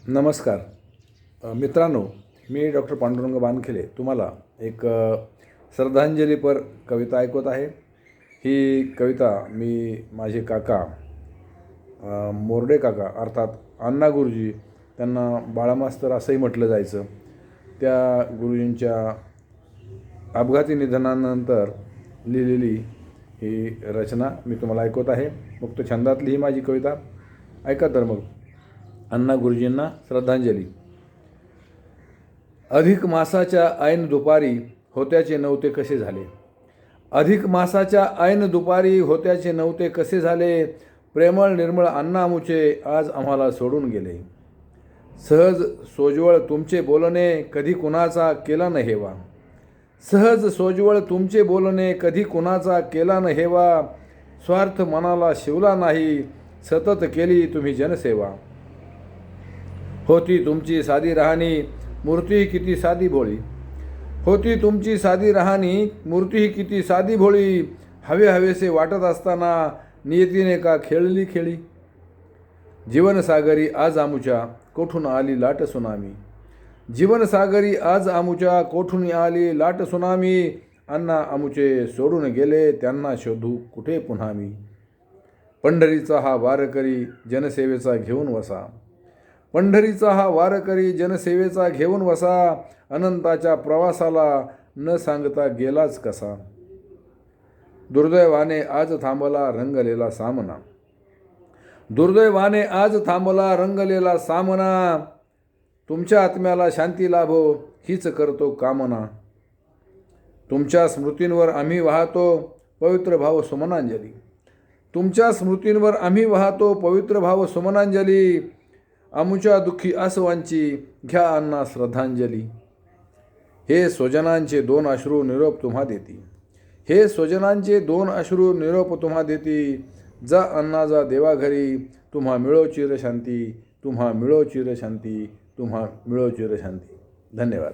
नमस्कार मित्रांनो, मी डॉक्टर पांडुरंग बानखेले तुम्हाला एक श्रद्धांजलीपर कविता ऐकवत आहे। ही कविता मी माझे काका मोर्डे काका अर्थात अण्णा गुरुजी, त्यांना बाळामास्तर असंही म्हटलं जायचं, त्या गुरुजींच्या अपघाती निधनानंतर लिहिलेली ही रचना मी तुम्हाला ऐकवत आहे। मुक्त छंदातली ही माझी कविता ऐका तर मग। अण्णा गुरुजींना श्रद्धांजली। अधिक मासाच्या ऐन दुपारी होत्याचे नव्हते कसे झाले, अधिक मासाच्या ऐन दुपारी होत्याचे नव्हते कसे झाले, प्रेमळ निर्मळ अण्णा आमुचे आज आम्हाला सोडून गेले। सहज सोज्वळ तुमचे बोलणे कधी कुणाचा केला न हेवा, सहज सोज्वळ तुमचे बोलणे कधी कुणाचा केला न हेवा, स्वार्थ मनाला शिवला नाही सतत केली तुम्ही जनसेवा। होती तुमची साधी राहणी मूर्ती किती साधी भोळी, होती तुमची साधी राहणी मूर्ती किती साधी भोळी, हवे हवेसे वाटत असताना नियतीने का खेळली खेळी। जीवनसागरी आज आमुच्या कोठून आली लाट सुनामी, जीवनसागरी आज आमुच्या कोठून आली लाट सुनामी, अण्णा आमुचे सोडून गेले त्यांना शोधू कुठे पुन्हा मी। पंढरीचा हा वारकरी जनसेवेचा घेऊन वसा, पंढरीचा हा वारकरी जनसेवेचा घेऊन वसा, अनंताच्या प्रवासाला न सांगता गेलाच कसा। दुर्दैवाने आज थांबला रंगलेला सामना, दुर्दैवाने आज थांबला रंगलेला सामना, तुमच्या आत्म्याला शांती लाभो हीच करतो कामना। तुमच्या स्मृतींवर आम्ही वाहतो पवित्र भाव सुमनांजली, तुमच्या स्मृतींवर आम्ही वाहतो पवित्र भाव सुमनांजली, आमुच्या दुःखी आसवांची घ्या अण्णा श्रद्धांजली। हे स्वजनांचे दोन अश्रू निरोप तुम्हा देती, हे स्वजनांचे दोन अश्रू निरोप तुम्हा देती, जा अण्णा जा देवाघरी तुम्हा मिळो चिरशांती, तुम्हा मिळो चिरशांती, तुम्हा मिळो चिरशांती। धन्यवाद।